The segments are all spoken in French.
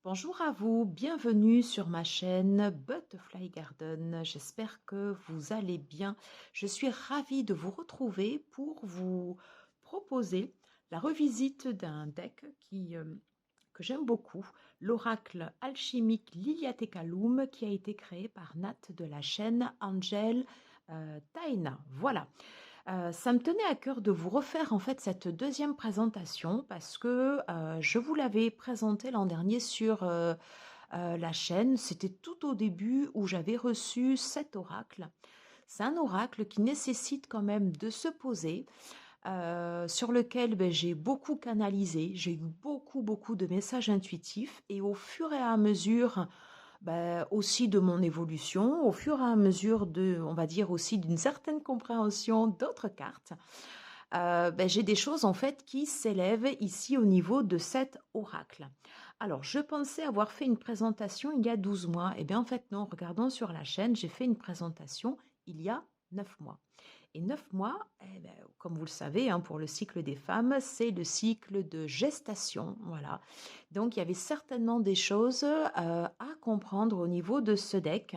Bonjour à vous, bienvenue sur ma chaîne Butterfly Garden. J'espère que vous allez bien. Je suis ravie de vous retrouver pour vous proposer la revisite d'un deck que j'aime beaucoup, l'oracle alchimique Liliathecalum qui a été créé par Nat de la chaîne Angel Taina. Voilà. Ça me tenait à cœur de vous refaire en fait cette deuxième présentation parce que je vous l'avais présenté l'an dernier sur la chaîne. C'était tout au début où j'avais reçu cet oracle. C'est un oracle qui nécessite quand même de se poser, sur lequel j'ai beaucoup canalisé. J'ai eu beaucoup de messages intuitifs et au fur et à mesure aussi de mon évolution, au fur et à mesure de, on va dire aussi d'une certaine compréhension d'autres cartes, j'ai des choses en fait qui s'élèvent ici au niveau de cet oracle. Alors, je pensais avoir fait une présentation il y a 12 mois. Eh bien, en fait, non, regardons sur la chaîne, j'ai fait une présentation il y a 9 mois. Et 9 mois, comme vous le savez, hein, pour le cycle des femmes, c'est le cycle de gestation. Voilà. Donc, il y avait certainement des choses à comprendre au niveau de ce deck.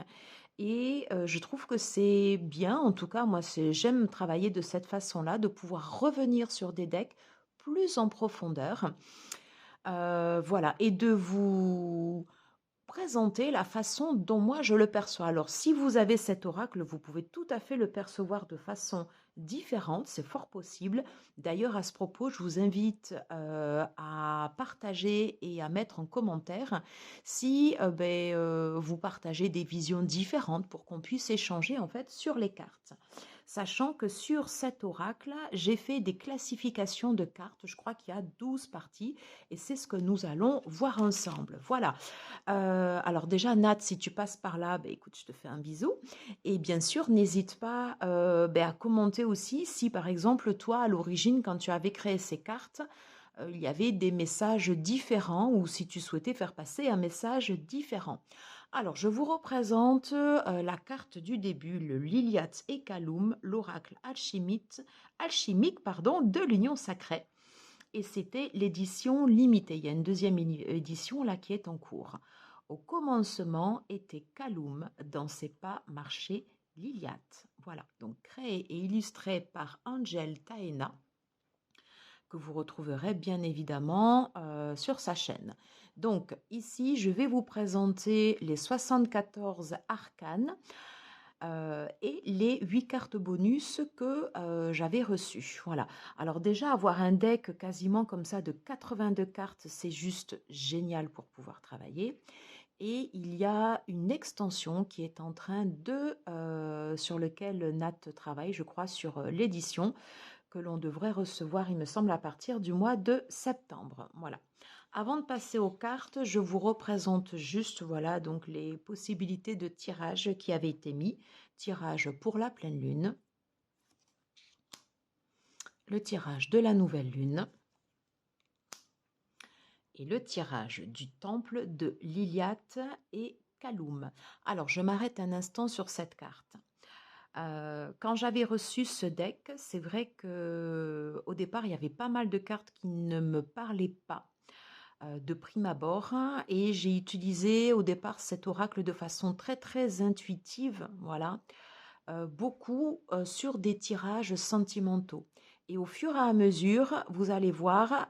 Et je trouve que c'est bien, en tout cas, moi, j'aime travailler de cette façon-là, de pouvoir revenir sur des decks plus en profondeur. Voilà, et de vous présenter la façon dont moi je le perçois. Alors, si vous avez cet oracle, vous pouvez tout à fait le percevoir de façon différente, c'est fort possible. D'ailleurs, à ce propos, je vous invite à partager et à mettre en commentaire si vous partagez des visions différentes pour qu'on puisse échanger en fait sur les cartes. Sachant que sur cet oracle, j'ai fait des classifications de cartes. Je crois qu'il y a 12 parties et c'est ce que nous allons voir ensemble. Voilà. Alors déjà, Nat, si tu passes par là, écoute, je te fais un bisou. Et bien sûr, n'hésite pas à commenter aussi si, par exemple, toi, à l'origine, quand tu avais créé ces cartes, il y avait des messages différents ou si tu souhaitais faire passer un message différent. Alors, je vous représente la carte du début, le Liliath Ecalum, l'oracle alchimique de l'Union sacrée. Et c'était l'édition limitée. Il y a une deuxième édition là qui est en cours. Au commencement était Kaloum, dans ses pas marchait Liliath. Voilà, donc créé et illustré par Angel Taena, que vous retrouverez bien évidemment sur sa chaîne. Donc ici, je vais vous présenter les 74 arcanes et les 8 cartes bonus que j'avais reçues. Voilà. Alors déjà, avoir un deck quasiment comme ça de 82 cartes, c'est juste génial pour pouvoir travailler. Et il y a une extension qui est en train sur lequel Nat travaille, je crois, sur l'édition, que l'on devrait recevoir, il me semble, à partir du mois de septembre. Voilà. Avant de passer aux cartes, je vous représente juste, voilà, donc les possibilités de tirage qui avaient été mis. Tirage pour la pleine lune, le tirage de la nouvelle lune et le tirage du temple de Liliath et Kaloum. Alors, je m'arrête un instant sur cette carte. Quand j'avais reçu ce deck, c'est vrai que au départ, il y avait pas mal de cartes qui ne me parlaient pas de prime abord, hein, et j'ai utilisé au départ cet oracle de façon très intuitive, voilà, beaucoup sur des tirages sentimentaux. Et au fur et à mesure, vous allez voir,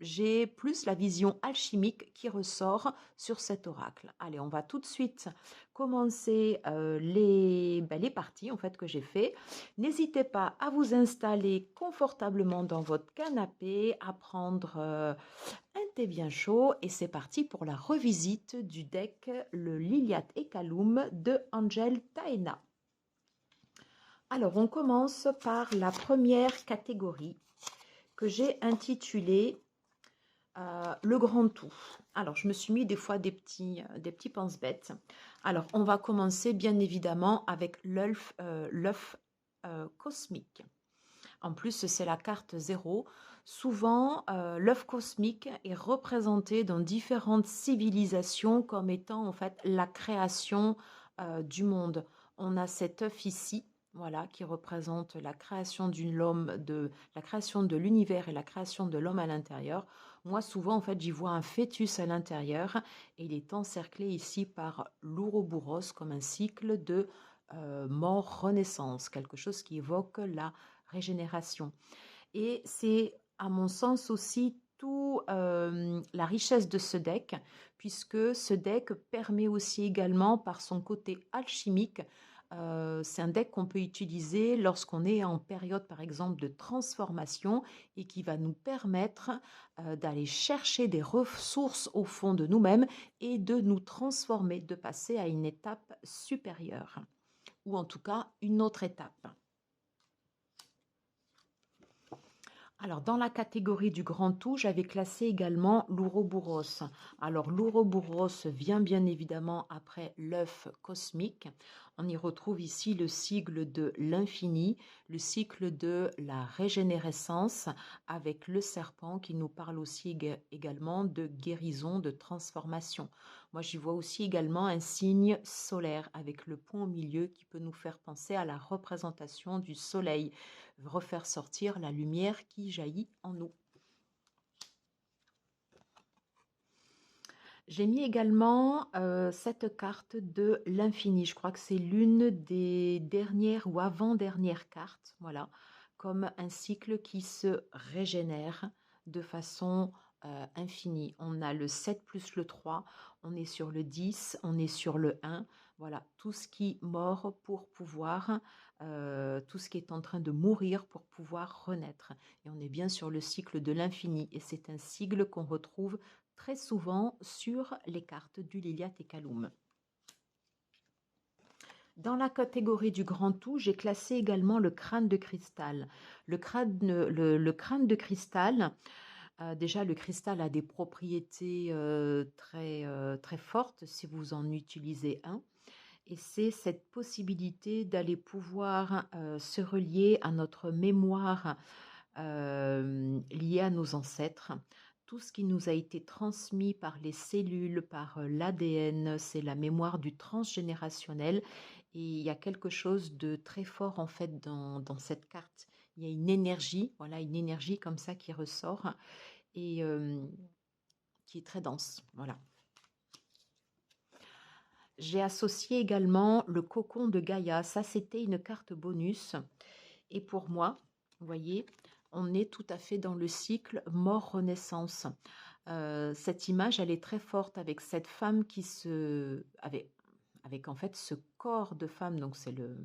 j'ai plus la vision alchimique qui ressort sur cet oracle. Allez, on va tout de suite commencer les parties en fait que j'ai fait. N'hésitez pas à vous installer confortablement dans votre canapé, à prendre un thé bien chaud et c'est parti pour la revisite du deck le Liliath Ecalum de Angel Taena. Alors, on commence par la première catégorie que j'ai intitulée le grand tout. Alors, je me suis mis des fois des petits pense-bêtes. Alors, on va commencer bien évidemment avec l'œuf cosmique. En plus, c'est la carte 0. Souvent, l'œuf cosmique est représenté dans différentes civilisations comme étant en fait la création du monde. On a cet œuf ici, voilà, qui représente la création la création de l'univers et la création de l'homme à l'intérieur. Moi, souvent, en fait, j'y vois un fœtus à l'intérieur et il est encerclé ici par l'ouroboros comme un cycle de mort-renaissance, quelque chose qui évoque la régénération. Et c'est, à mon sens, aussi tout la richesse de ce deck, puisque ce deck permet aussi également, par son côté alchimique, c'est un deck qu'on peut utiliser lorsqu'on est en période, par exemple, de transformation et qui va nous permettre d'aller chercher des ressources au fond de nous-mêmes et de nous transformer, de passer à une étape supérieure, ou en tout cas une autre étape. Alors, dans la catégorie du grand tout, j'avais classé également l'Ouroboros. Alors, l'Ouroboros vient bien évidemment après l'œuf cosmique. On y retrouve ici le sigle de l'infini, le cycle de la régénérescence, avec le serpent qui nous parle aussi également de guérison, de transformation. Moi, j'y vois aussi également un signe solaire avec le point au milieu qui peut nous faire penser à la représentation du soleil, refaire sortir la lumière qui jaillit en nous. J'ai mis également cette carte de l'infini. Je crois que c'est l'une des dernières ou avant-dernières cartes, voilà, comme un cycle qui se régénère de façon infinie. On a le 7 plus le 3, on est sur le 10, on est sur le 1. Voilà, tout ce qui mord pour pouvoir, tout ce qui est en train de mourir pour pouvoir renaître. Et on est bien sur le cycle de l'infini. Et c'est un sigle qu'on retrouve très souvent sur les cartes du Liliat et Kaloum. Dans la catégorie du grand tout, j'ai classé également le crâne de cristal. Le crâne de cristal, déjà le cristal a des propriétés très fortes si vous en utilisez un. Et c'est cette possibilité d'aller pouvoir se relier à notre mémoire liée à nos ancêtres. Tout ce qui nous a été transmis par les cellules, par l'ADN, c'est la mémoire du transgénérationnel. Et il y a quelque chose de très fort en fait dans cette carte. Il y a une énergie, voilà, une énergie comme ça qui ressort et qui est très dense. Voilà. J'ai associé également le cocon de Gaïa. Ça, c'était une carte bonus. Et pour moi, vous voyez, on est tout à fait dans le cycle mort-renaissance. Cette image, elle est très forte avec cette femme avec en fait ce corps de femme, donc c'est le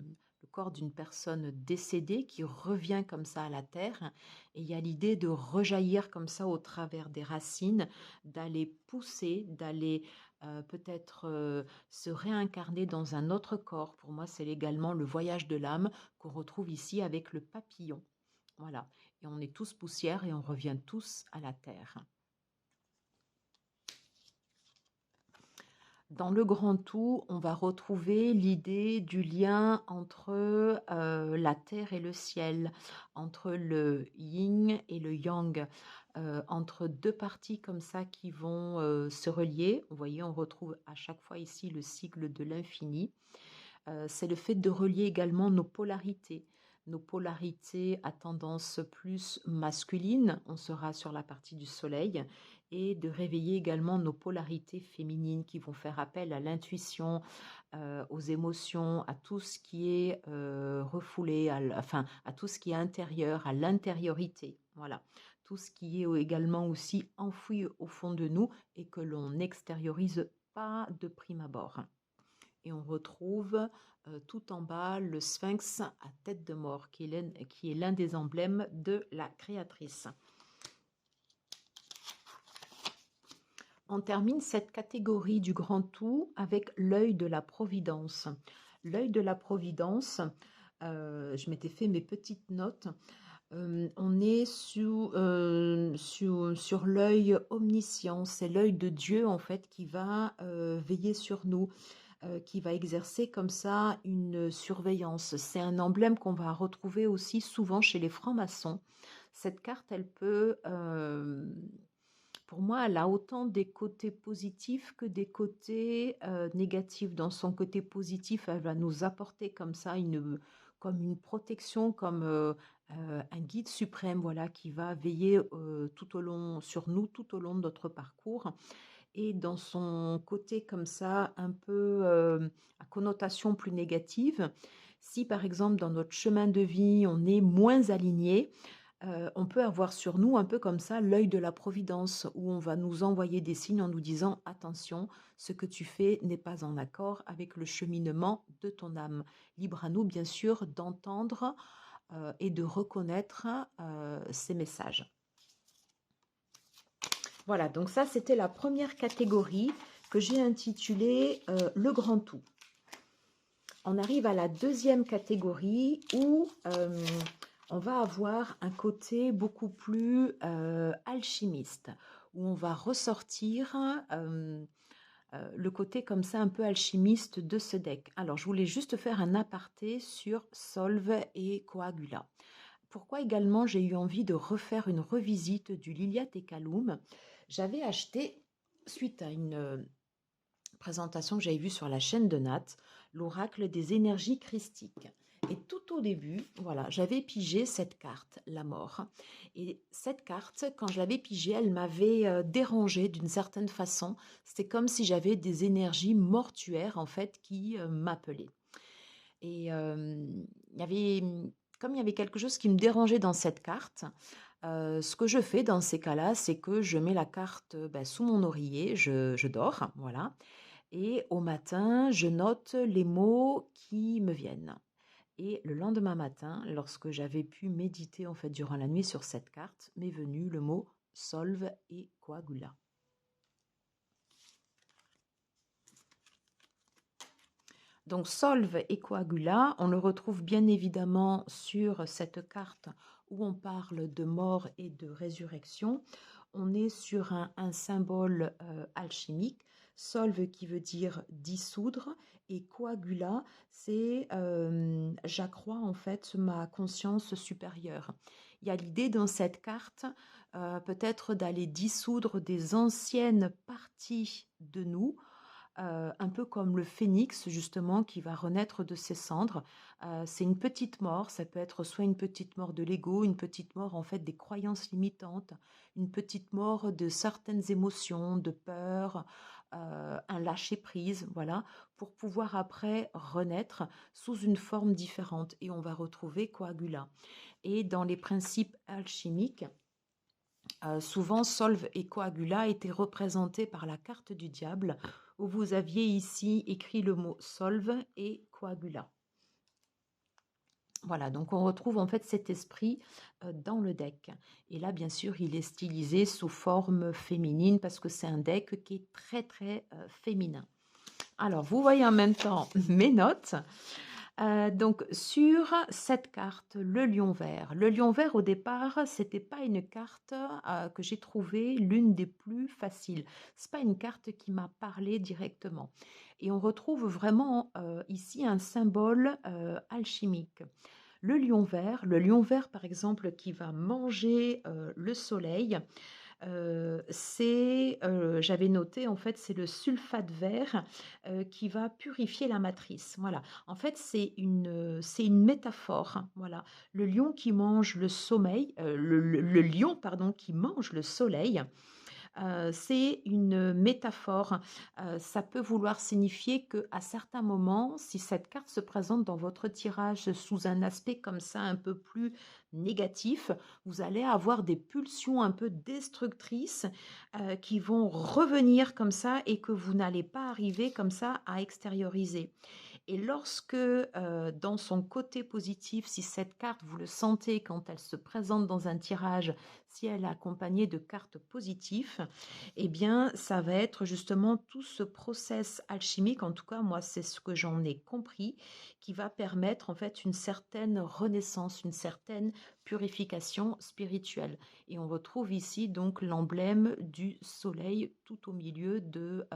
corps d'une personne décédée qui revient comme ça à la terre. Et il y a l'idée de rejaillir comme ça au travers des racines, d'aller pousser, d'aller peut-être se réincarner dans un autre corps. Pour moi, c'est également le voyage de l'âme qu'on retrouve ici avec le papillon. Voilà. Et on est tous poussière et on revient tous à la terre. Dans le grand tout, on va retrouver l'idée du lien entre la terre et le ciel, entre le yin et le yang, entre deux parties comme ça qui vont se relier. Vous voyez, on retrouve à chaque fois ici le cycle de l'infini. C'est le fait de relier également nos polarités à tendance plus masculine, on sera sur la partie du soleil, et de réveiller également nos polarités féminines qui vont faire appel à l'intuition, aux émotions, à tout ce qui est refoulé, enfin à tout ce qui est intérieur, à l'intériorité. Voilà, tout ce qui est également aussi enfoui au fond de nous et que l'on n'extériorise pas de prime abord. Et on retrouve tout en bas le sphinx à tête de mort, qui est l'un des emblèmes de la créatrice. On termine cette catégorie du grand tout avec l'œil de la providence. L'œil de la providence, je m'étais fait mes petites notes. On est sur l'œil omniscient, c'est l'œil de Dieu en fait qui va veiller sur nous, qui va exercer comme ça une surveillance. C'est un emblème qu'on va retrouver aussi souvent chez les francs-maçons. Cette carte, elle peut, pour moi, elle a autant des côtés positifs que des côtés négatifs. Dans son côté positif, elle va nous apporter comme ça une comme une protection, comme un guide suprême, voilà, qui va veiller tout au long, sur nous tout au long de notre parcours. Et dans son côté comme ça, un peu à connotation plus négative, si par exemple dans notre chemin de vie, on est moins aligné, on peut avoir sur nous un peu comme ça l'œil de la providence où on va nous envoyer des signes en nous disant: «Attention, ce que tu fais n'est pas en accord avec le cheminement de ton âme». Libre à nous bien sûr d'entendre, et de reconnaître, ces messages. Voilà, donc ça c'était la première catégorie que j'ai intitulée, «Le grand tout». On arrive à la deuxième catégorie où, on va avoir un côté beaucoup plus, alchimiste, où on va ressortir, le côté comme ça un peu alchimiste de ce deck. Alors je voulais juste faire un aparté sur Solve et Coagula. Pourquoi également j'ai eu envie de refaire une revisite du Liliat et Kaloum? J'avais acheté, suite à une présentation que j'avais vue sur la chaîne de Nat, l'oracle des énergies christiques. Et tout au début, voilà, j'avais pigé cette carte, la mort. Et cette carte, quand je l'avais pigée, elle m'avait dérangée d'une certaine façon. C'était comme si j'avais des énergies mortuaires, en fait, qui m'appelaient. Et comme il y avait quelque chose qui me dérangeait dans cette carte, ce que je fais dans ces cas-là, c'est que je mets la carte sous mon oreiller, je dors, voilà. Et au matin, je note les mots qui me viennent. Et le lendemain matin, lorsque j'avais pu méditer en fait durant la nuit sur cette carte, m'est venu le mot solve et coagula. Donc solve et coagula, on le retrouve bien évidemment sur cette carte où on parle de mort et de résurrection. On est sur un symbole alchimique. Solve qui veut dire dissoudre et coagula, c'est j'accrois en fait ma conscience supérieure. Il y a l'idée dans cette carte peut-être d'aller dissoudre des anciennes parties de nous, un peu comme le phénix justement qui va renaître de ses cendres. C'est une petite mort, ça peut être soit une petite mort de l'ego, une petite mort en fait des croyances limitantes, une petite mort de certaines émotions, de peur, un lâcher-prise, voilà, pour pouvoir après renaître sous une forme différente. Et on va retrouver coagula. Et dans les principes alchimiques, souvent, solve et coagula étaient représentés par la carte du diable, où vous aviez ici écrit le mot solve et coagula. Voilà, donc on retrouve en fait cet esprit dans le deck. Et là, bien sûr, il est stylisé sous forme féminine parce que c'est un deck qui est très très féminin. Alors, vous voyez en même temps mes notes. Donc sur cette carte, le lion vert. Le lion vert, au départ, c'était pas une carte que j'ai trouvée l'une des plus faciles. C'est pas une carte qui m'a parlé directement. Et on retrouve vraiment ici un symbole alchimique. Le lion vert par exemple qui va manger le soleil, j'avais noté en fait, c'est le sulfate vert qui va purifier la matrice. Voilà. En fait, c'est une métaphore, hein, voilà. Le lion qui mange le sommeil, le lion, pardon, qui mange le soleil, c'est une métaphore. Ça peut vouloir signifier que à certains moments, si cette carte se présente dans votre tirage sous un aspect comme ça un peu plus négatif, vous allez avoir des pulsions un peu destructrices qui vont revenir comme ça et que vous n'allez pas arriver comme ça à extérioriser. Et lorsque, dans son côté positif, si cette carte, vous le sentez quand elle se présente dans un tirage, si elle est accompagnée de cartes positives, eh bien, ça va être justement tout ce process alchimique, en tout cas, moi, c'est ce que j'en ai compris, qui va permettre en fait une certaine renaissance, une certaine purification spirituelle. Et on retrouve ici donc l'emblème du soleil tout au milieu de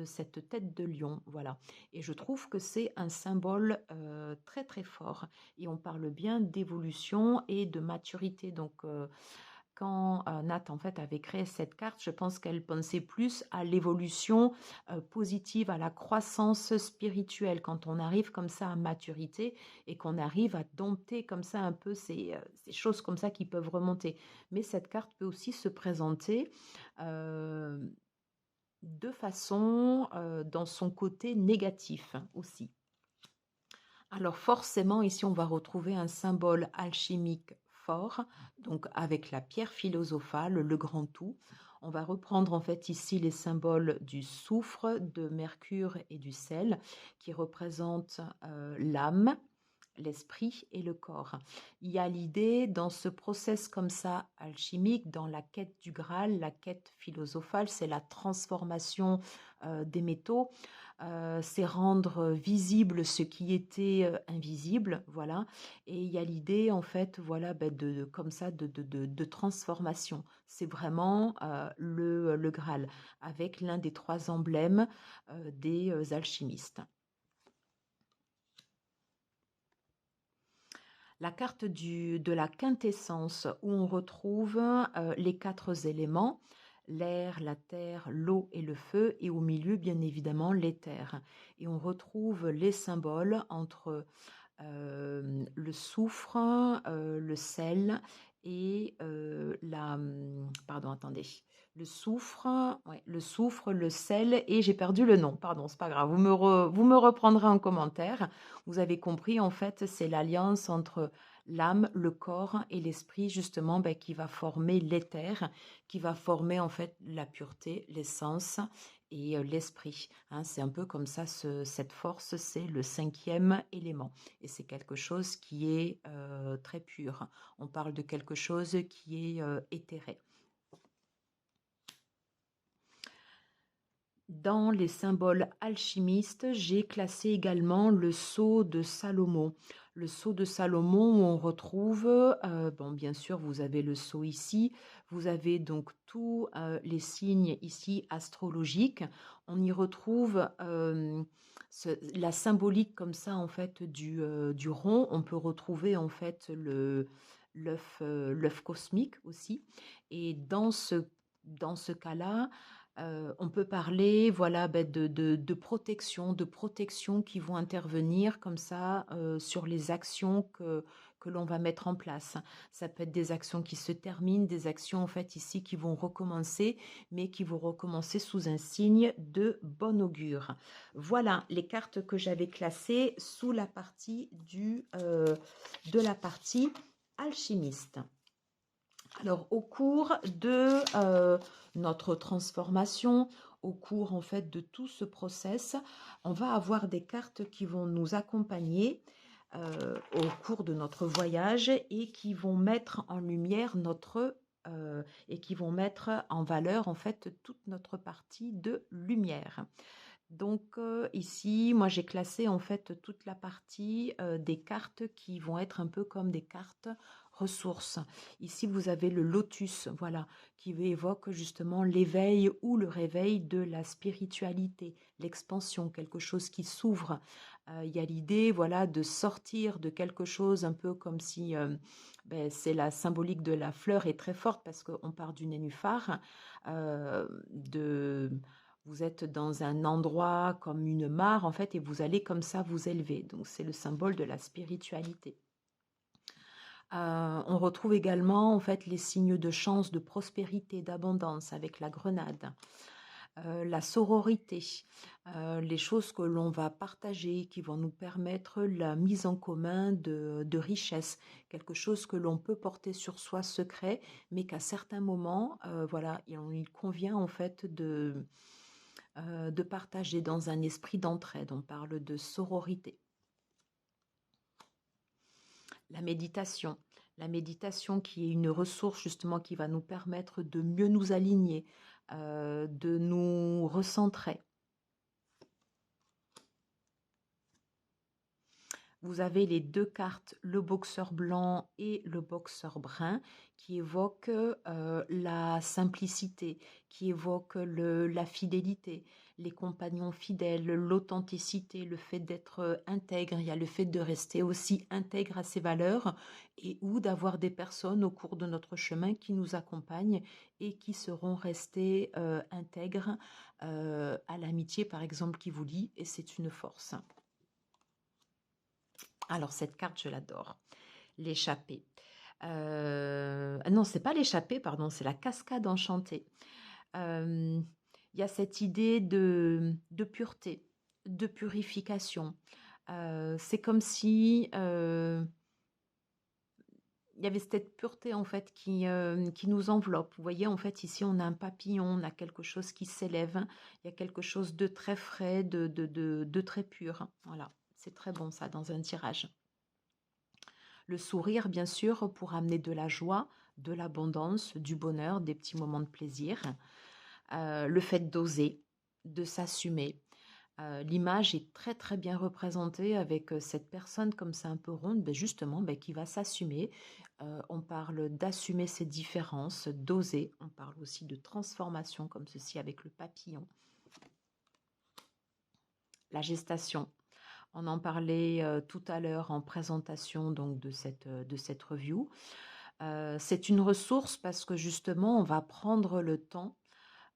cette tête de lion, voilà. Et je trouve que c'est un symbole très très fort. Et on parle bien d'évolution et de maturité. Donc, quand Nat en fait avait créé cette carte, je pense qu'elle pensait plus à l'évolution positive, à la croissance spirituelle, quand on arrive comme ça à maturité et qu'on arrive à dompter comme ça un peu ces choses comme ça qui peuvent remonter. Mais cette carte peut aussi se présenter euh, de façon dans son côté négatif aussi. Alors forcément, ici, on va retrouver un symbole alchimique fort, donc avec la pierre philosophale, le grand tout. On va reprendre en fait ici les symboles du soufre, de Mercure et du sel, qui représentent l'âme, l'esprit et le corps. Il y a l'idée dans ce process comme ça alchimique, dans la quête du Graal, la quête philosophale, c'est la transformation des métaux, c'est rendre visible ce qui était invisible, voilà. Et il y a l'idée en fait, voilà, comme ça de transformation. C'est vraiment le Graal avec l'un des trois emblèmes des alchimistes. La carte de la quintessence où on retrouve les quatre éléments, l'air, la terre, l'eau et le feu, et au milieu, bien évidemment, l'éther. Et on retrouve les symboles entre le soufre, le sel et pardon, attendez. Le soufre, le sel et j'ai perdu le nom. Pardon, c'est pas grave. Vous me reprendrez en commentaire. Vous avez compris, en fait, c'est l'alliance entre l'âme, le corps et l'esprit, justement, qui va former l'éther, qui va former, en fait, la pureté, l'essence et l'esprit. Hein. C'est un peu comme ça, cette force, c'est le cinquième élément. Et c'est quelque chose qui est très pur. On parle de quelque chose qui est éthéré. Dans les symboles alchimistes, j'ai classé également le sceau de Salomon. Le sceau de Salomon où on retrouve, bon, bien sûr, vous avez le sceau ici, vous avez donc tous les signes ici astrologiques. On y retrouve la symbolique comme ça en fait du rond. On peut retrouver en fait l'œuf cosmique aussi. Et dans ce cas-là, on peut parler voilà, de protection qui vont intervenir comme ça sur les actions que l'on va mettre en place. Ça peut être des actions qui se terminent, des actions en fait ici qui vont recommencer, mais qui vont recommencer sous un signe de bon augure. Voilà les cartes que j'avais classées sous la partie de la partie alchimiste. Alors, au cours de notre transformation, au cours en fait de tout ce process, on va avoir des cartes qui vont nous accompagner au cours de notre voyage et qui vont mettre en lumière et qui vont mettre en valeur en fait toute notre partie de lumière. Donc ici, moi j'ai classé en fait toute la partie des cartes qui vont être un peu comme des cartes ressources. Ici, vous avez le lotus, voilà, qui évoque justement l'éveil ou le réveil de la spiritualité, l'expansion, quelque chose qui s'ouvre. Il y a l'idée, voilà, de sortir de quelque chose un peu comme si c'est la symbolique de la fleur est très forte parce qu'on part du nénuphar, vous êtes dans un endroit comme une mare en fait et vous allez comme ça vous élever. Donc c'est le symbole de la spiritualité. On retrouve également en fait les signes de chance, de prospérité, d'abondance avec la grenade. La sororité, les choses que l'on va partager, qui vont nous permettre la mise en commun de richesses, quelque chose que l'on peut porter sur soi secret, mais qu'à certains moments, voilà, il convient en fait de partager dans un esprit d'entraide. On parle de sororité. La méditation. La méditation qui est une ressource justement qui va nous permettre de mieux nous aligner, de nous recentrer. Vous avez les deux cartes, le boxeur blanc et le boxeur brun, qui évoquent la simplicité, qui évoquent la fidélité, les compagnons fidèles, l'authenticité, le fait d'être intègre. Il y a le fait de rester aussi intègre à ses valeurs et ou d'avoir des personnes au cours de notre chemin qui nous accompagnent et qui seront restées intègres à l'amitié, par exemple, qui vous lie, et c'est une force. Alors, cette carte, je l'adore. L'échappée. Non, c'est pas l'échappée, pardon, c'est la cascade enchantée. Il y a cette idée de pureté, de purification. C'est comme si il y avait cette pureté en fait qui nous enveloppe. Vous voyez, en fait, ici, on a un papillon, on a quelque chose qui s'élève. Il y a quelque chose de très frais, de très pur. Voilà, c'est très bon ça dans un tirage. Le sourire, bien sûr, pour amener de la joie, de l'abondance, du bonheur, des petits moments de plaisir. Le fait d'oser, de s'assumer. L'image est très très bien représentée avec cette personne comme ça un peu ronde, ben justement, ben, qui va s'assumer. On parle d'assumer ses différences, d'oser. On parle aussi de transformation comme ceci avec le papillon. La gestation. On en parlait tout à l'heure en présentation donc, de cette review. C'est une ressource parce que justement, on va prendre le temps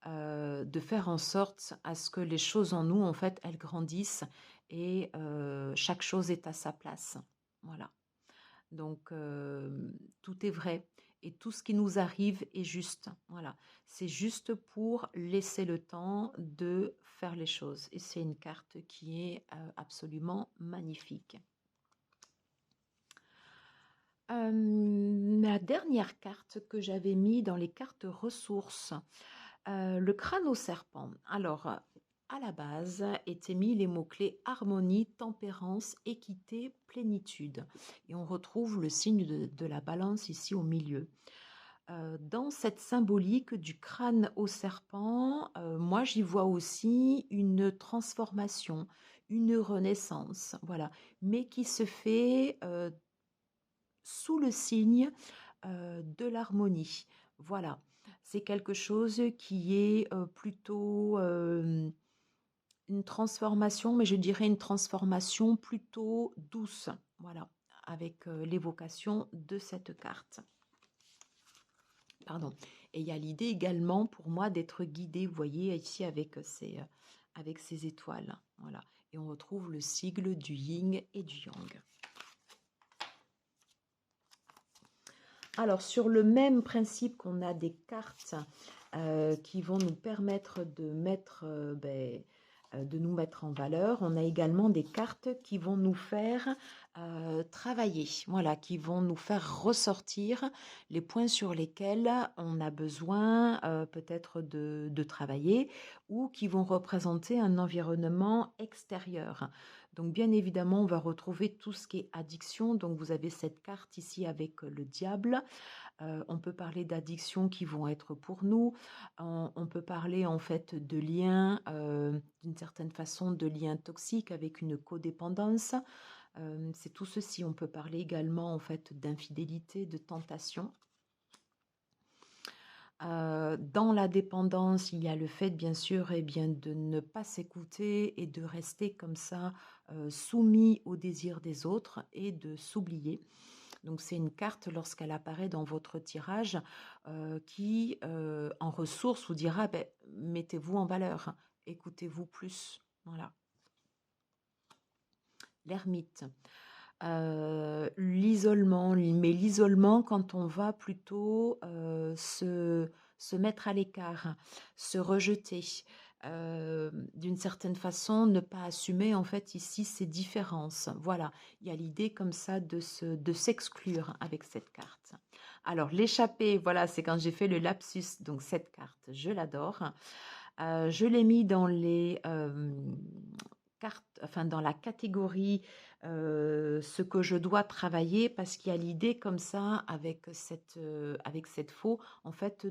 de faire en sorte à ce que les choses en nous, en fait, elles grandissent et chaque chose est à sa place. Voilà. Donc, tout est vrai et tout ce qui nous arrive est juste. Voilà. C'est juste pour laisser le temps de faire les choses. Et c'est une carte qui est absolument magnifique. La dernière carte que j'avais mis dans les cartes ressources, le crâne au serpent. Alors, à la base, étaient mis les mots-clés harmonie, tempérance, équité, plénitude. Et on retrouve le signe de la balance ici au milieu. Dans cette symbolique du crâne au serpent, moi j'y vois aussi une transformation, une renaissance, voilà, mais qui se fait sous le signe de l'harmonie. Voilà, c'est quelque chose qui est plutôt une transformation, mais je dirais une transformation plutôt douce. Voilà, avec l'évocation de cette carte. Pardon. Et il y a l'idée également pour moi d'être guidée, vous voyez, ici avec ces étoiles. Voilà. Et on retrouve le sigle du yin et du yang. Alors, sur le même principe qu'on a des cartes qui vont nous permettre de nous mettre en valeur, on a également des cartes qui vont nous faire travailler, voilà, qui vont nous faire ressortir les points sur lesquels on a besoin peut-être de travailler ou qui vont représenter un environnement extérieur. Donc, bien évidemment, on va retrouver tout ce qui est addiction. Donc, vous avez cette carte ici avec le diable. On peut parler d'addictions qui vont être pour nous. On peut parler en fait de liens, d'une certaine façon, de liens toxiques avec une codépendance. C'est tout ceci. On peut parler également en fait d'infidélité, de tentation. Dans la dépendance, il y a le fait, bien sûr, de ne pas s'écouter et de rester comme ça, soumis aux désirs des autres et de s'oublier. Donc, c'est une carte, lorsqu'elle apparaît dans votre tirage, qui, en ressources, vous dira, ben, mettez-vous en valeur, écoutez-vous plus. Voilà. L'ermite. L'isolement, mais l'isolement quand on va plutôt se mettre à l'écart, se rejeter, d'une certaine façon ne pas assumer en fait ici ces différences. Voilà, il y a l'idée comme ça de s'exclure avec cette carte. Alors l'échappée, voilà, c'est quand j'ai fait le lapsus, donc cette carte, je l'adore. Je l'ai mis dans les cartes, enfin dans la catégorie ce que je dois travailler parce qu'il y a l'idée comme ça avec cette faux en fait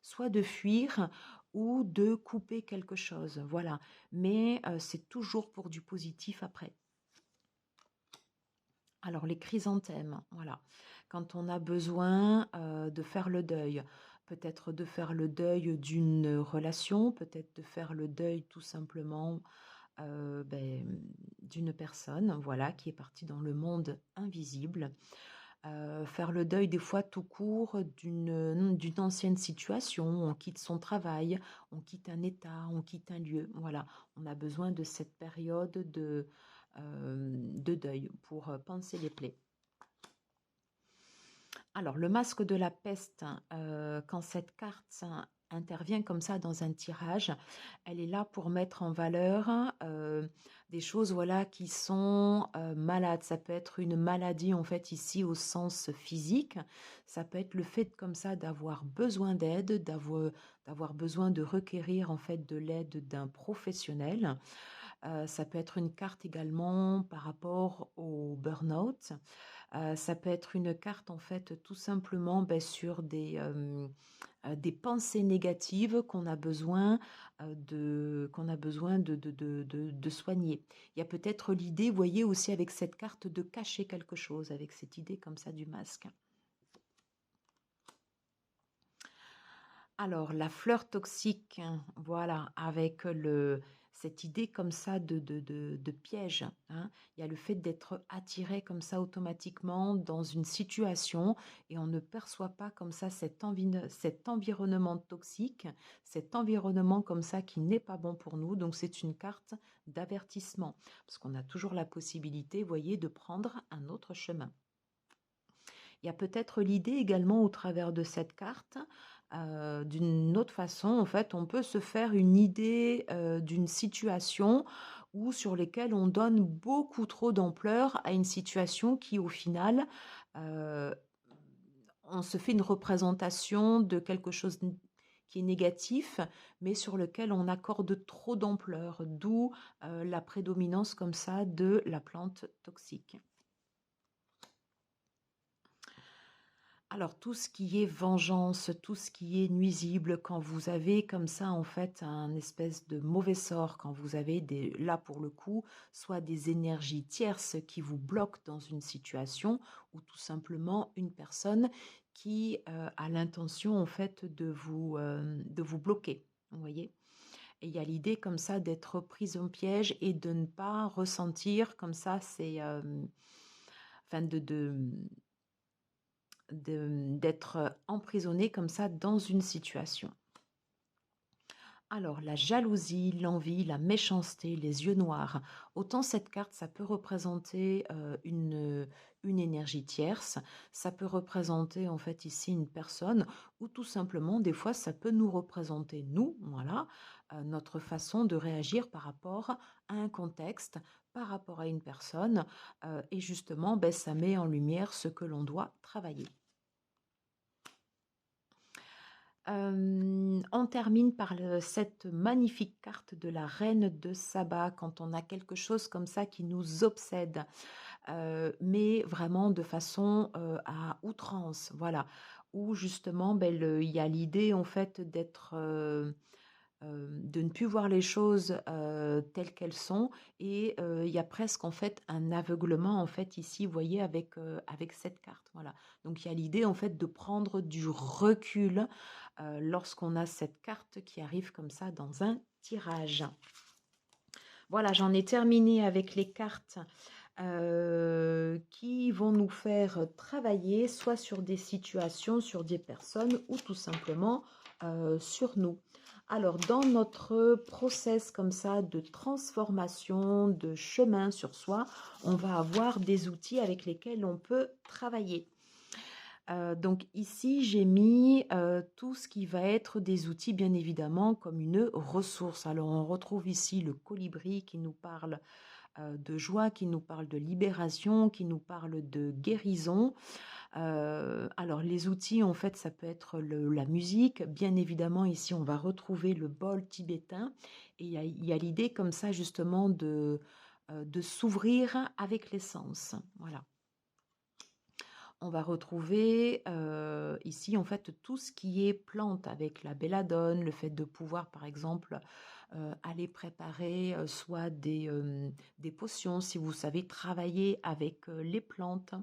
soit de fuir ou de couper quelque chose, voilà. Mais c'est toujours pour du positif après. Alors les chrysanthèmes, voilà. Quand on a besoin de faire le deuil, peut-être de faire le deuil d'une relation, peut-être de faire le deuil tout simplement d'une personne, voilà, qui est partie dans le monde invisible. Faire le deuil des fois tout court d'une ancienne situation, on quitte son travail, on quitte un état, on quitte un lieu. Voilà, on a besoin de cette période de deuil pour panser les plaies. Alors, le masque de la peste, quand cette carte intervient comme ça dans un tirage, elle est là pour mettre en valeur des choses voilà, qui sont malades. Ça peut être une maladie en fait ici au sens physique. Ça peut être le fait comme ça d'avoir besoin d'aide, d'avoir besoin de requérir en fait de l'aide d'un professionnel. Ça peut être une carte également par rapport au burn-out. Ça peut être une carte en fait tout simplement sur des pensées négatives qu'on a besoin de soigner. Il y a peut-être l'idée, vous voyez aussi avec cette carte, de cacher quelque chose, avec cette idée comme ça du masque. Alors, la fleur toxique, voilà, avec cette idée comme ça de piège, hein. Il y a le fait d'être attiré comme ça automatiquement dans une situation et on ne perçoit pas comme ça cet environnement toxique, cet environnement comme ça qui n'est pas bon pour nous. Donc, c'est une carte d'avertissement parce qu'on a toujours la possibilité, vous voyez, de prendre un autre chemin. Il y a peut-être l'idée également au travers de cette carte, d'une autre façon, en fait, on peut se faire une idée d'une situation ou sur lesquelles on donne beaucoup trop d'ampleur à une situation qui, au final, euh, on se fait une représentation de quelque chose qui est négatif, mais sur lequel on accorde trop d'ampleur, d'où la prédominance comme ça de la plante toxique. Alors tout ce qui est vengeance, tout ce qui est nuisible, quand vous avez comme ça en fait un espèce de mauvais sort, quand vous avez là pour le coup, soit des énergies tierces qui vous bloquent dans une situation, ou tout simplement une personne qui a l'intention en fait de vous bloquer, vous voyez. Et il y a l'idée comme ça d'être prise en piège et de ne pas ressentir comme ça, c'est enfin d'être emprisonné comme ça dans une situation. Alors, la jalousie, l'envie, la méchanceté, les yeux noirs, autant cette carte, ça peut représenter une énergie tierce, ça peut représenter en fait ici une personne, ou tout simplement, des fois, ça peut nous représenter nous, voilà, notre façon de réagir par rapport à un contexte, par rapport à une personne, et justement, ça met en lumière ce que l'on doit travailler. On termine par cette magnifique carte de la reine de Saba, quand on a quelque chose comme ça qui nous obsède, mais vraiment de façon à outrance, voilà, où justement il y a l'idée en fait de ne plus voir les choses telles qu'elles sont et il y a presque en fait un aveuglement en fait ici, vous voyez, avec cette carte, voilà. Donc il y a l'idée en fait de prendre du recul lorsqu'on a cette carte qui arrive comme ça dans un tirage. Voilà, j'en ai terminé avec les cartes qui vont nous faire travailler soit sur des situations, sur des personnes ou tout simplement sur nous. Alors, dans notre process comme ça de transformation, de chemin sur soi, on va avoir des outils avec lesquels on peut travailler. Donc ici, j'ai mis tout ce qui va être des outils, bien évidemment, comme une ressource. Alors, on retrouve ici le colibri qui nous parle de joie, qui nous parle de libération, qui nous parle de guérison. Alors, les outils, en fait, ça peut être la musique. Bien évidemment, ici, on va retrouver le bol tibétain. Et il y a l'idée comme ça, justement, de s'ouvrir avec l'essence. Voilà. On va retrouver ici en fait tout ce qui est plante avec la belladone, le fait de pouvoir par exemple aller préparer soit des potions si vous savez travailler avec les plantes.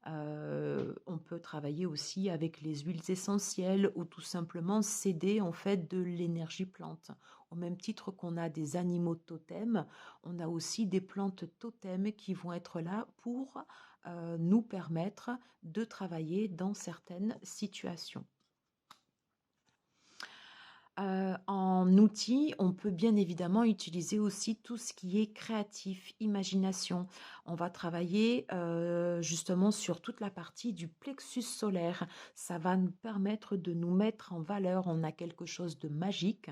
On peut travailler aussi avec les huiles essentielles ou tout simplement s'aider en fait de l'énergie plante. Au même titre qu'on a des animaux totems, on a aussi des plantes totems qui vont être là pour nous permettre de travailler dans certaines situations. En outil, on peut bien évidemment utiliser aussi tout ce qui est créatif, imagination. On va travailler justement sur toute la partie du plexus solaire. Ça va nous permettre de nous mettre en valeur. On a quelque chose de magique.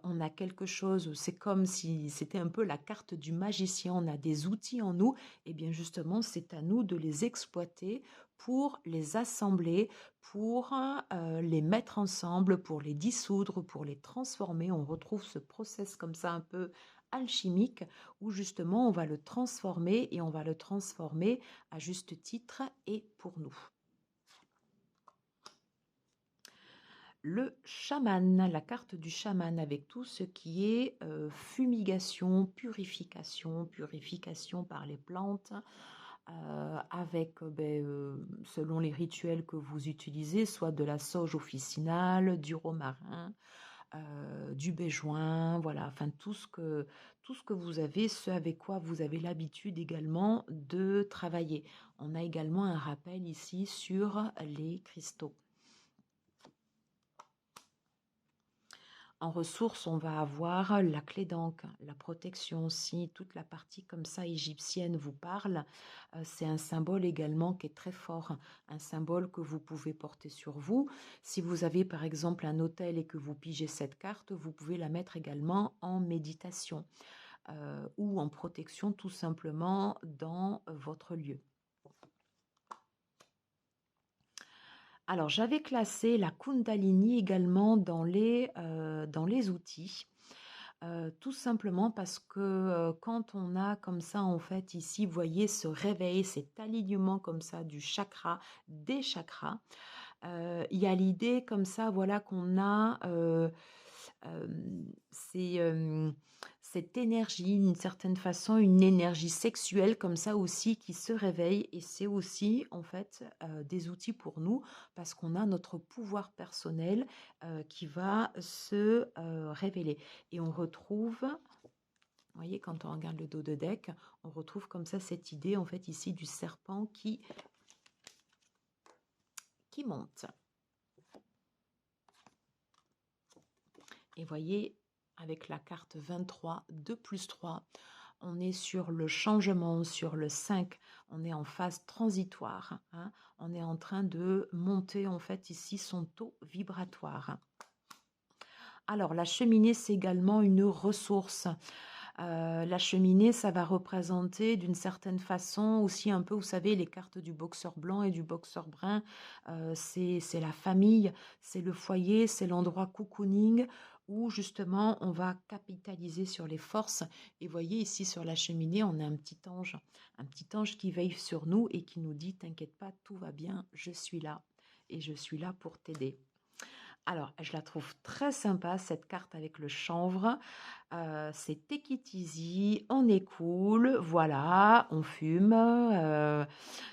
On a quelque chose, c'est comme si c'était un peu la carte du magicien, on a des outils en nous, et bien justement c'est à nous de les exploiter pour les assembler, pour les mettre ensemble, pour les dissoudre, pour les transformer. On retrouve ce process comme ça un peu alchimique où justement on va le transformer et on va le transformer à juste titre et pour nous. Le chaman, la carte du chaman avec tout ce qui est fumigation, purification par les plantes, avec, selon les rituels que vous utilisez, soit de la sauge officinale, du romarin, du béjoin, voilà, enfin tout ce que vous avez, ce avec quoi vous avez l'habitude également de travailler. On a également un rappel ici sur les cristaux. En ressources, on va avoir la clé d'encre, la protection aussi, toute la partie comme ça égyptienne vous parle. C'est un symbole également qui est très fort, un symbole que vous pouvez porter sur vous. Si vous avez par exemple un hôtel et que vous pigez cette carte, vous pouvez la mettre également en méditation ou en protection tout simplement dans votre lieu. Alors, j'avais classé la Kundalini également dans les outils, tout simplement parce que quand on a comme ça, en fait, ici, vous voyez, ce réveil, cet alignement comme ça du chakra, des chakras, il y a l'idée comme ça, voilà, qu'on a euh, c'est, cette énergie, d'une certaine façon, une énergie sexuelle comme ça aussi qui se réveille et c'est aussi en fait des outils pour nous parce qu'on a notre pouvoir personnel qui va se révéler et on retrouve, vous voyez, quand on regarde le dos de deck, on retrouve comme ça cette idée en fait ici du serpent qui monte. Et voyez, avec la carte 23, 2 plus 3, on est sur le changement, sur le 5, on est en phase transitoire. Hein, on est en train de monter en fait ici son taux vibratoire. Alors la cheminée, c'est également une ressource. La cheminée, ça va représenter d'une certaine façon aussi un peu, vous savez, les cartes du boxeur blanc et du boxeur brun. C'est la famille, c'est le foyer, c'est l'endroit cocooning où justement on va capitaliser sur les forces. Et voyez ici sur la cheminée, on a un petit ange qui veille sur nous et qui nous dit, t'inquiète pas, tout va bien, je suis là et je suis là pour t'aider. Alors, je la trouve très sympa, cette carte avec le chanvre. C'est take it easy, on est cool, voilà, on fume.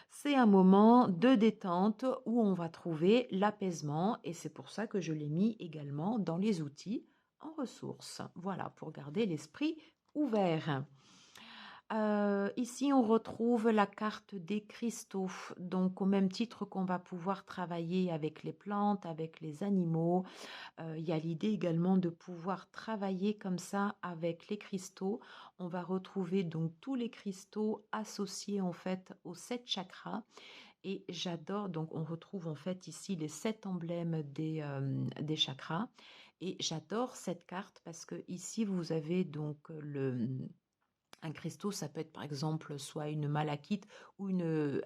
C'est un moment de détente où on va trouver l'apaisement et c'est pour ça que je l'ai mis également dans les outils en ressources. Voilà, pour garder l'esprit ouvert. Ici, on retrouve la carte des cristaux. Donc, au même titre qu'on va pouvoir travailler avec les plantes, avec les animaux, il y a l'idée également de pouvoir travailler comme ça avec les cristaux. On va retrouver donc tous les cristaux associés en fait aux 7 chakras. Et j'adore, donc on retrouve en fait ici les 7 emblèmes des chakras. Et j'adore cette carte parce que ici vous avez donc un cristaux, ça peut être par exemple soit une malachite ou une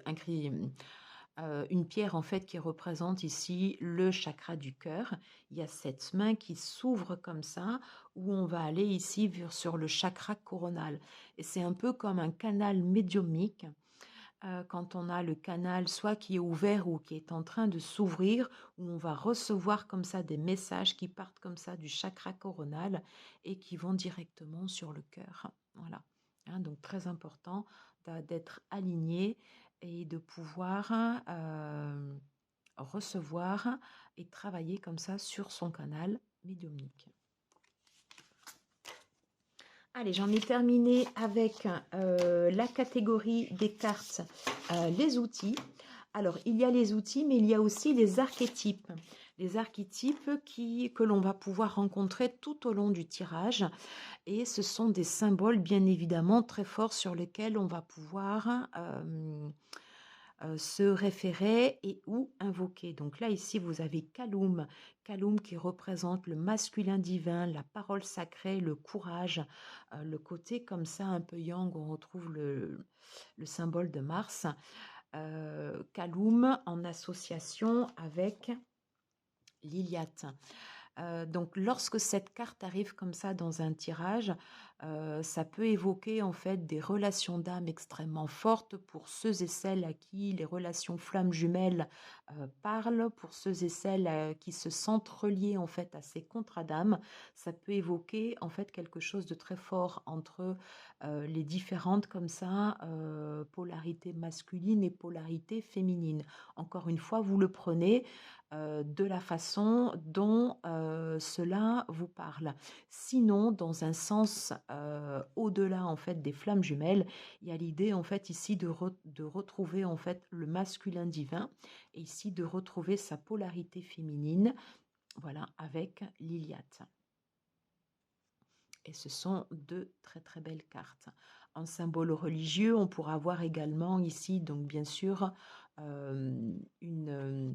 pierre en fait qui représente ici le chakra du cœur. Il y a cette main qui s'ouvre comme ça où on va aller ici sur le chakra coronal. Et c'est un peu comme un canal médiumnique quand on a le canal soit qui est ouvert ou qui est en train de s'ouvrir, où on va recevoir comme ça des messages qui partent comme ça du chakra coronal et qui vont directement sur le cœur. Voilà. Hein, donc très important d'être aligné et de pouvoir recevoir et travailler comme ça sur son canal médiumnique. Allez, j'en ai terminé avec la catégorie des cartes, les outils. Alors, il y a les outils, mais il y a aussi les archétypes. Les archétypes que l'on va pouvoir rencontrer tout au long du tirage. Et ce sont des symboles, bien évidemment, très forts sur lesquels on va pouvoir se référer et ou invoquer. Donc là, ici, vous avez Kaloum. Kaloum qui représente le masculin divin, la parole sacrée, le courage, le côté comme ça un peu yang, on retrouve le symbole de Mars. Kaloum en association avec Liliath. Donc lorsque cette carte arrive comme ça dans un tirage, ça peut évoquer en fait des relations d'âme extrêmement fortes pour ceux et celles à qui les relations flammes jumelles parlent, pour ceux et celles qui se sentent reliés en fait à ces contrats d'âme. Ça peut évoquer en fait quelque chose de très fort entre les différentes comme ça polarités masculines et polarités féminines. Encore une fois, vous le prenez de la façon dont cela vous parle. Sinon, dans un sens au-delà en fait des flammes jumelles, il y a l'idée en fait ici de retrouver en fait le masculin divin et ici de retrouver sa polarité féminine, voilà, avec Liliath. Et ce sont deux très très belles cartes. En symbole religieux, on pourra voir également ici, donc bien sûr, une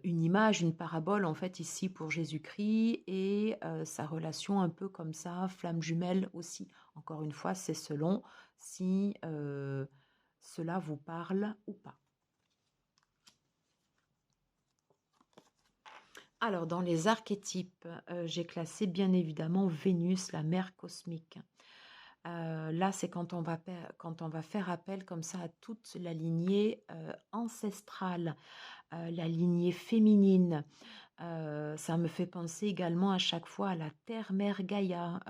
image, une parabole en fait ici pour Jésus-Christ et sa relation un peu comme ça, flamme jumelle aussi. Encore une fois, c'est selon si cela vous parle ou pas. Alors, dans les archétypes, j'ai classé bien évidemment Vénus, la mère cosmique. Là, c'est quand on va faire appel comme ça à toute la lignée ancestrale, la lignée féminine. Ça me fait penser également à chaque fois à la terre-mère Gaïa.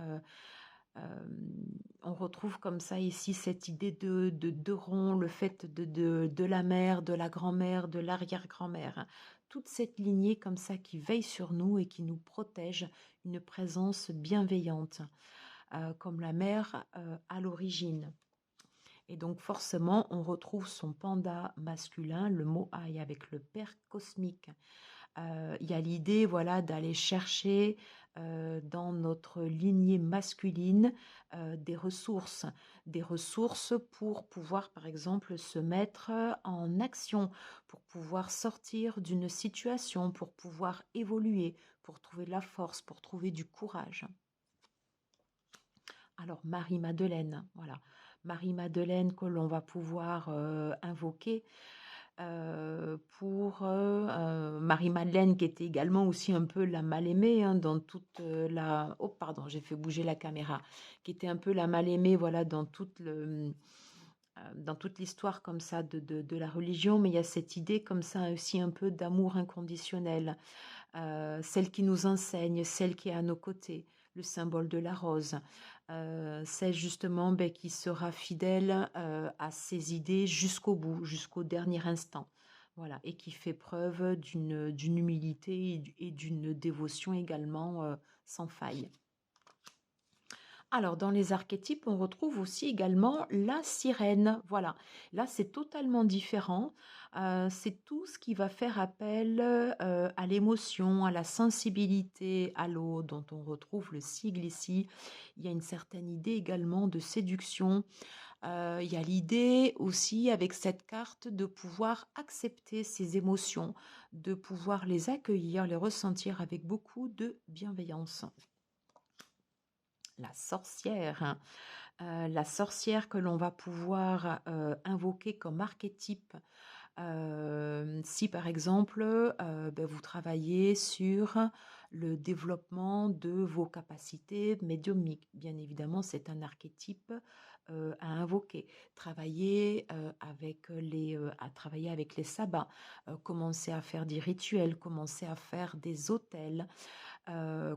On retrouve comme ça ici cette idée de rond, le fait de la mère, de la grand-mère, de l'arrière-grand-mère. Toute cette lignée comme ça qui veille sur nous et qui nous protège, une présence bienveillante, comme la mère à l'origine. Et donc forcément, on retrouve son panda masculin, le Moai, avec le père cosmique. Il y a l'idée voilà, d'aller chercher dans notre lignée masculine des ressources pour pouvoir, par exemple, se mettre en action, pour pouvoir sortir d'une situation, pour pouvoir évoluer, pour trouver de la force, pour trouver du courage. Alors, Marie-Madeleine, voilà. Marie-Madeleine que l'on va pouvoir invoquer pour Marie-Madeleine qui était également aussi un peu la mal-aimée hein, dans toute la... Oh pardon, j'ai fait bouger la caméra. Qui était un peu la mal-aimée voilà, dans toute l'histoire comme ça de la religion, mais il y a cette idée comme ça aussi un peu d'amour inconditionnel, celle qui nous enseigne, celle qui est à nos côtés, le symbole de la rose, celle justement qui sera fidèle à ses idées jusqu'au bout, jusqu'au dernier instant. Voilà, et qui fait preuve d'une humilité et d'une dévotion également sans faille. Alors, dans les archétypes, on retrouve aussi également la sirène. Voilà, là, c'est totalement différent. C'est tout ce qui va faire appel à l'émotion, à la sensibilité, à l'eau, dont on retrouve le sigle ici. Il y a une certaine idée également de séduction. Il y a l'idée aussi, avec cette carte, de pouvoir accepter ces émotions, de pouvoir les accueillir, les ressentir avec beaucoup de bienveillance. La sorcière, hein. La sorcière que l'on va pouvoir invoquer comme archétype Si par exemple, ben, vous travaillez sur le développement de vos capacités médiumniques, bien évidemment, c'est un archétype à invoquer. Travailler avec les sabbats, commencer à faire des rituels, commencer à faire des autels,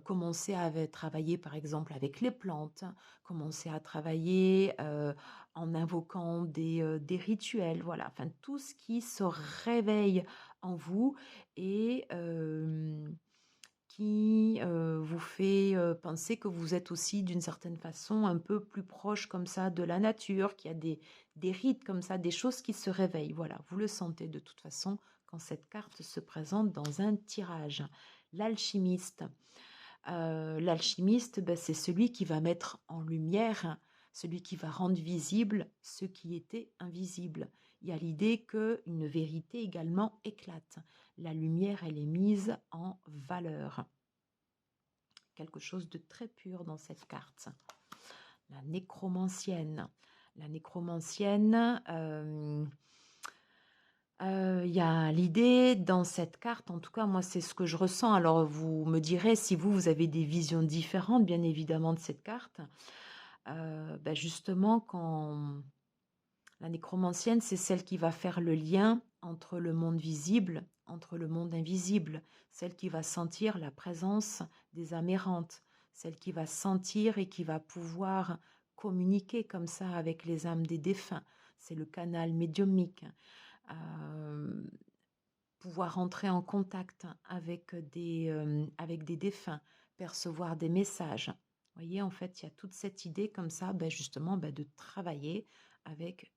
commencer à travailler par exemple avec les plantes, commencer à travailler en invoquant des rituels, voilà, enfin tout ce qui se réveille en vous et qui vous fait penser que vous êtes aussi d'une certaine façon un peu plus proche comme ça de la nature, qu'il y a des rites comme ça, des choses qui se réveillent. Voilà, vous le sentez de toute façon quand cette carte se présente dans un tirage. L'alchimiste. L'alchimiste, ben, c'est celui qui va mettre en lumière, celui qui va rendre visible ce qui était invisible. Il y a l'idée qu'une vérité également éclate. La lumière, elle est mise en valeur. Quelque chose de très pur dans cette carte. La nécromancienne. La nécromancienne, il y a l'idée dans cette carte, en tout cas moi c'est ce que je ressens, alors vous me direz si vous avez des visions différentes bien évidemment de cette carte. Ben justement quand la nécromancienne c'est celle qui va faire le lien entre le monde visible, entre le monde invisible, celle qui va sentir la présence des âmes errantes, celle qui va sentir et qui va pouvoir communiquer comme ça avec les âmes des défunts, c'est le canal médiumnique. Euh, Pouvoir entrer en contact avec des défunts, percevoir des messages. Vous voyez, en fait, il y a toute cette idée comme ça, ben justement, ben de travailler avec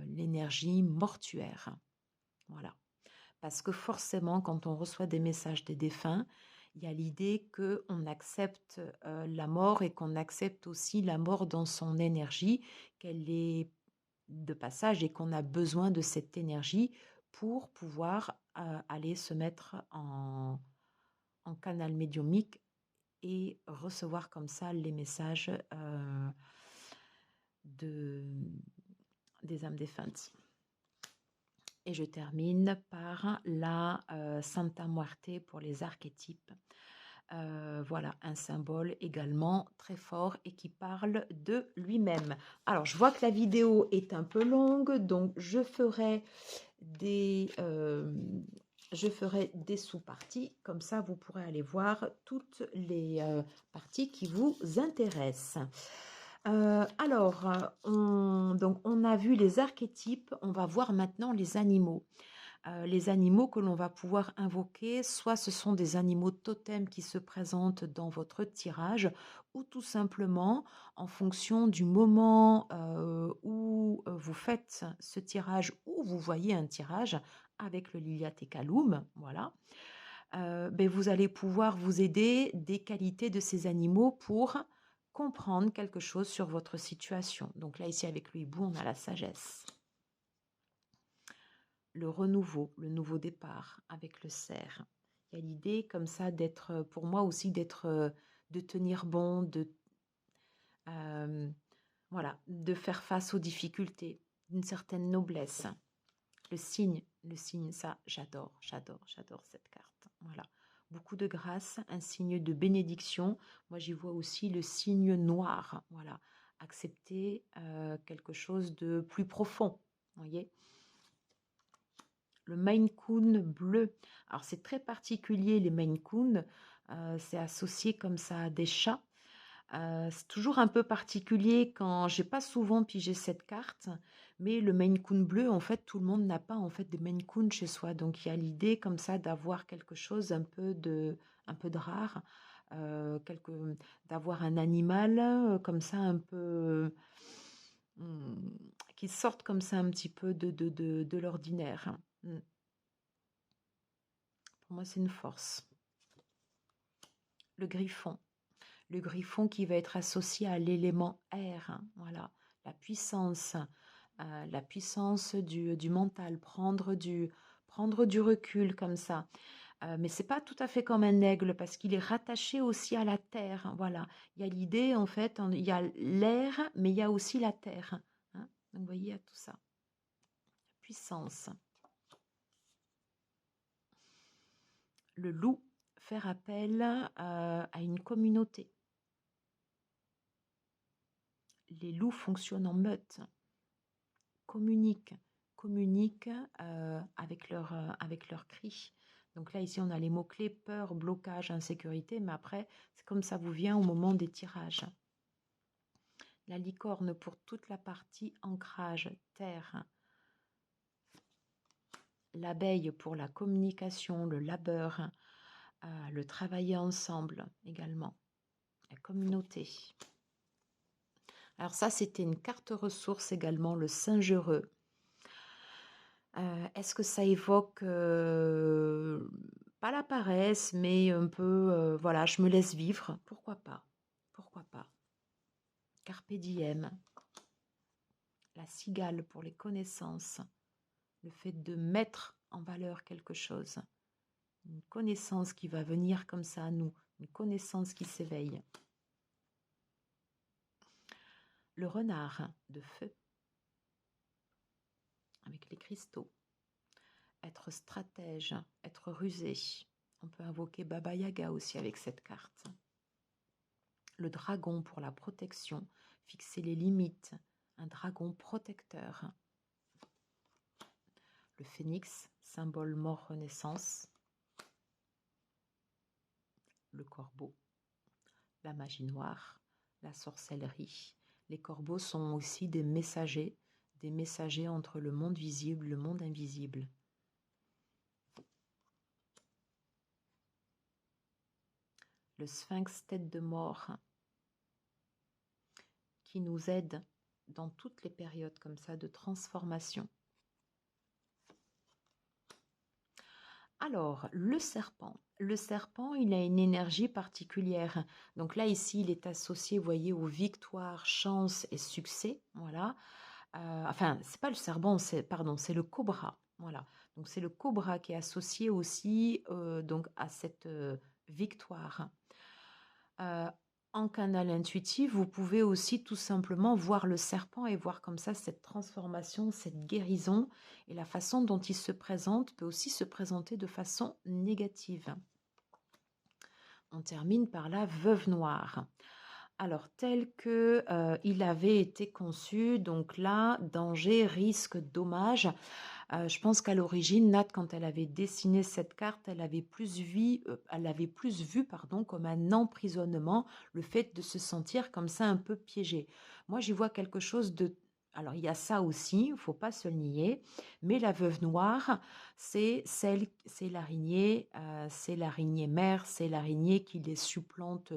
l'énergie mortuaire. Voilà. Parce que forcément, quand on reçoit des messages des défunts, il y a l'idée qu'on accepte la mort et qu'on accepte aussi la mort dans son énergie, qu'elle est de passage et qu'on a besoin de cette énergie pour pouvoir aller se mettre en canal médiumique et recevoir comme ça les messages de, des âmes défuntes. Et je termine par la Santa Muerte pour les archétypes. Voilà, un symbole également très fort et qui parle de lui-même. Alors, je vois que la vidéo est un peu longue, donc je ferai des sous-parties. Comme ça, vous pourrez aller voir toutes les parties qui vous intéressent. Donc on a vu les archétypes, on va voir maintenant les animaux. Les animaux que l'on va pouvoir invoquer, soit ce sont des animaux totems qui se présentent dans votre tirage, ou tout simplement en fonction du moment où vous faites ce tirage, ou vous voyez un tirage avec le Lilia Tecalum, voilà, ben vous allez pouvoir vous aider des qualités de ces animaux pour comprendre quelque chose sur votre situation. Donc là, ici, avec le hibou, on a la sagesse. Le renouveau, le nouveau départ avec le cerf. Il y a l'idée comme ça d'être, pour moi aussi, de tenir bon, voilà, de faire face aux difficultés, d'une certaine noblesse. Le signe, ça, j'adore cette carte. Voilà. Beaucoup de grâce, un signe de bénédiction. Moi, j'y vois aussi le signe noir. Voilà. Accepter quelque chose de plus profond. Vous voyez ? Le Maine Coon bleu. Alors, c'est très particulier, les Maine Coon. C'est associé comme ça à des chats. C'est toujours un peu particulier quand j'ai pas souvent pigé cette carte, mais le Maine Coon bleu, en fait, tout le monde n'a pas en fait de Maine Coon chez soi. Donc, il y a l'idée comme ça d'avoir quelque chose un peu de rare, d'avoir un animal comme ça un peu hum, qui sorte comme ça un petit peu de l'ordinaire. Pour moi, c'est une force. Le griffon. Le griffon qui va être associé à l'élément air, hein, voilà, la puissance du mental, prendre du recul comme ça. Mais c'est pas tout à fait comme un aigle parce qu'il est rattaché aussi à la terre, hein, voilà. Il y a l'idée en fait, il y a l'air, mais il y a aussi la terre, hein. Donc vous voyez, il y a tout ça. puissance. Le loup, faire appel à une communauté. Les loups fonctionnent en meute, communiquent avec leur cri. Donc là, ici, on a les mots-clés peur, blocage, insécurité, mais après, c'est comme ça vous vient au moment des tirages. La licorne pour toute la partie ancrage, terre. L'abeille pour la communication, le labeur, le travailler ensemble également, la communauté. Alors ça, c'était une carte ressource également, le singe heureux. Est-ce que ça évoque pas la paresse, mais un peu, voilà, je me laisse vivre, pourquoi pas, pourquoi pas. Carpe diem, la cigale pour les connaissances, le fait de mettre en valeur quelque chose, une connaissance qui va venir comme ça à nous, une connaissance qui s'éveille. Le renard de feu, avec les cristaux. Être stratège, être rusé. On peut invoquer Baba Yaga aussi avec cette carte. Le dragon pour la protection, fixer les limites, un dragon protecteur. Le phénix, symbole mort-renaissance. Le corbeau, la magie noire, la sorcellerie. Les corbeaux sont aussi des messagers entre le monde visible et le monde invisible. Le sphinx tête de mort qui nous aide dans toutes les périodes comme ça de transformation. Alors, le serpent, il a une énergie particulière. Donc là, ici, il est associé, vous voyez, aux victoires, chance et succès. Voilà. Enfin, c'est pas le serpent, c'est le cobra. Voilà. Donc c'est le cobra qui est associé aussi donc à cette victoire. En canal intuitif, vous pouvez aussi tout simplement voir le serpent et voir comme ça cette transformation, cette guérison, et la façon dont il se présente peut aussi se présenter de façon négative. On termine par la veuve noire. Alors, tel que il avait été conçu, donc là, danger, risque, dommage. Je pense qu'à l'origine, Nat, quand elle avait dessiné cette carte, elle avait plus vu comme un emprisonnement, le fait de se sentir comme ça un peu piégé. Moi, j'y vois quelque chose de... Alors, il y a ça aussi, il ne faut pas se le nier, mais la veuve noire, c'est l'araignée mère, c'est l'araignée qui les supplante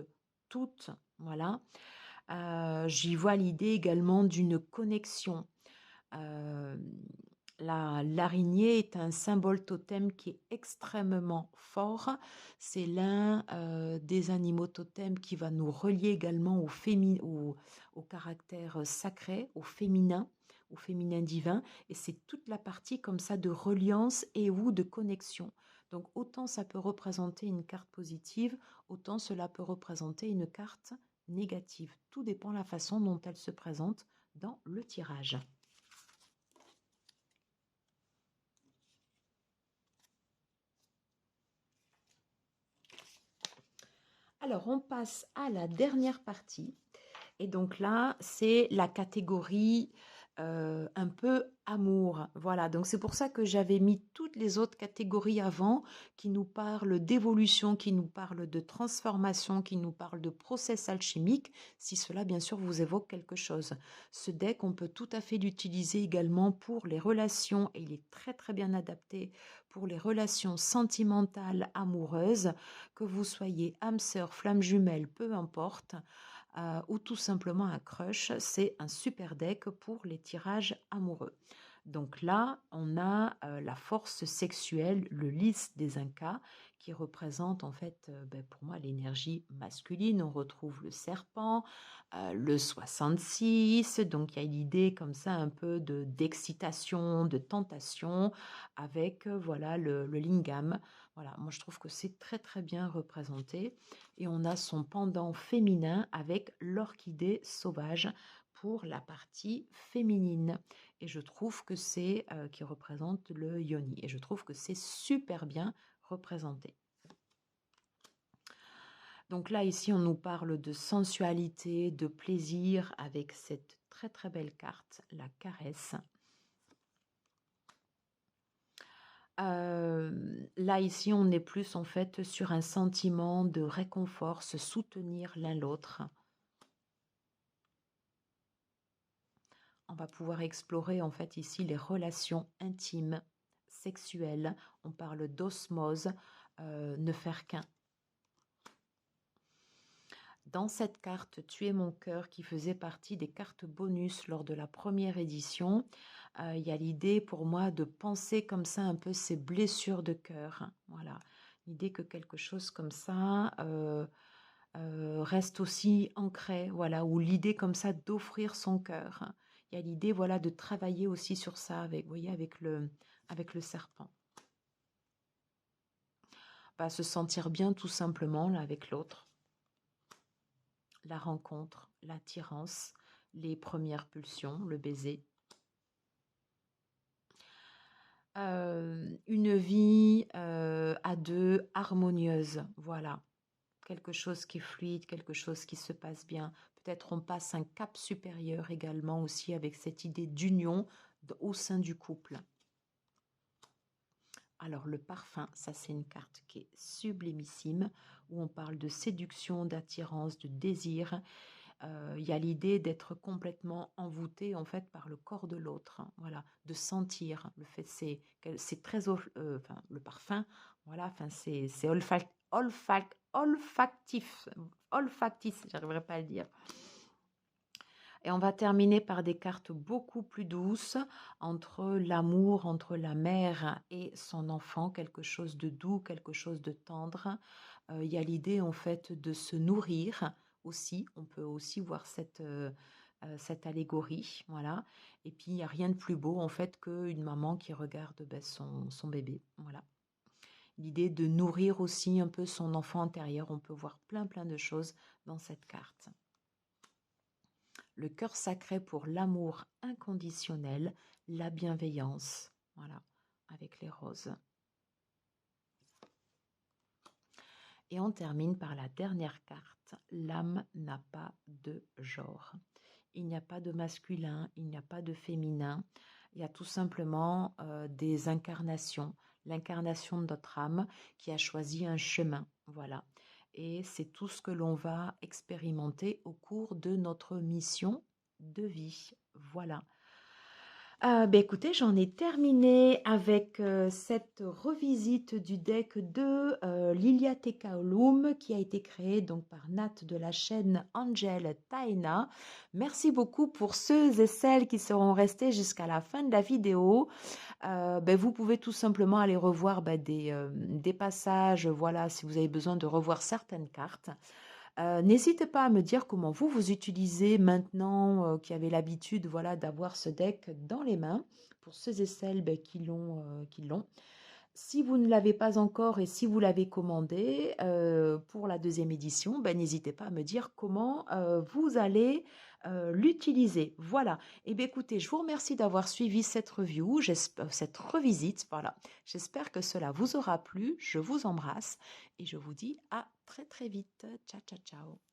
toutes, voilà. J'y vois l'idée également d'une connexion. L'araignée est un symbole totem qui est extrêmement fort. C'est l'un des animaux totems qui va nous relier également au caractère sacré, au féminin divin. Et c'est toute la partie comme ça de reliance et ou de connexion. Donc autant ça peut représenter une carte positive, autant cela peut représenter une carte négative. Tout dépend de la façon dont elle se présente dans le tirage. Alors, on passe à la dernière partie. Et donc là, c'est la catégorie un peu amour. Voilà, donc c'est pour ça que j'avais mis toutes les autres catégories avant qui nous parlent d'évolution, qui nous parlent de transformation, qui nous parlent de process alchimique, si cela bien sûr vous évoque quelque chose. Ce deck, on peut tout à fait l'utiliser également pour les relations et il est très très bien adapté pour les relations sentimentales, amoureuses, que vous soyez âme sœur, flamme jumelle, peu importe. Ou tout simplement un crush, c'est un super deck pour les tirages amoureux. Donc là, on a la force sexuelle, le lys des Incas, qui représente en fait, pour moi, l'énergie masculine. On retrouve le serpent, le 66, donc il y a l'idée comme ça un peu d'excitation, de tentation, avec voilà le lingam. Voilà, moi je trouve que c'est très très bien représenté. Et on a son pendant féminin avec l'orchidée sauvage pour la partie féminine. Et je trouve que c'est qui représente le yoni. Et je trouve que c'est super bien représenté. Donc là, ici, on nous parle de sensualité, de plaisir avec cette très très belle carte, la caresse. Là, ici, on est plus en fait sur un sentiment de réconfort, se soutenir l'un l'autre. On va pouvoir explorer en fait ici les relations intimes, sexuelles. On parle d'osmose, ne faire qu'un. Dans cette carte, Tu es mon cœur, qui faisait partie des cartes bonus lors de la première édition, il y a l'idée pour moi de penser comme ça un peu ces blessures de cœur. Voilà, l'idée que quelque chose comme ça reste aussi ancré, voilà, ou l'idée comme ça d'offrir son cœur. Il y a l'idée, voilà, de travailler aussi sur ça, avec, vous voyez, avec le serpent. Bah, se sentir bien tout simplement là avec l'autre. La rencontre, l'attirance, les premières pulsions, le baiser. Une vie à deux harmonieuse, voilà. Quelque chose qui est fluide, quelque chose qui se passe bien. Peut-être on passe un cap supérieur également aussi avec cette idée d'union au sein du couple. Alors le parfum, ça c'est une carte qui est sublimissime, où on parle de séduction, d'attirance, de désir. Il y a l'idée d'être complètement envoûté en fait par le corps de l'autre, hein, voilà, de sentir. Le fait c'est très enfin, le parfum, voilà, enfin c'est olfactif, j'arriverai pas à le dire. Et on va terminer par des cartes beaucoup plus douces, entre l'amour, entre la mère et son enfant, quelque chose de doux, quelque chose de tendre. Il y a l'idée en fait de se nourrir aussi. On peut aussi voir cette allégorie, voilà. Et puis il n'y a rien de plus beau en fait qu'une maman qui regarde son bébé, voilà. L'idée de nourrir aussi un peu son enfant intérieur. On peut voir plein de choses dans cette carte. Le cœur sacré pour l'amour inconditionnel, la bienveillance, voilà, avec les roses. Et on termine par la dernière carte, l'âme n'a pas de genre. Il n'y a pas de masculin, il n'y a pas de féminin, il y a tout simplement des incarnations, l'incarnation de notre âme qui a choisi un chemin, voilà. Et c'est tout ce que l'on va expérimenter au cours de notre mission de vie, voilà. Écoutez, j'en ai terminé avec cette revisite du deck de Lilia Tekaolum qui a été créé donc par Nat de la chaîne Angel Taena. Merci beaucoup pour ceux et celles qui seront restés jusqu'à la fin de la vidéo. Vous pouvez tout simplement aller revoir des passages, voilà, si vous avez besoin de revoir certaines cartes. N'hésitez pas à me dire comment vous utilisez maintenant qui avez l'habitude, voilà, d'avoir ce deck dans les mains, pour ceux et celles qui l'ont. Si vous ne l'avez pas encore et si vous l'avez commandé pour la deuxième édition, n'hésitez pas à me dire comment vous allez l'utiliser. Voilà. Et bien écoutez, je vous remercie d'avoir suivi cette review, cette revisite. Voilà. J'espère que cela vous aura plu. Je vous embrasse et je vous dis à très vite. Ciao, ciao, ciao.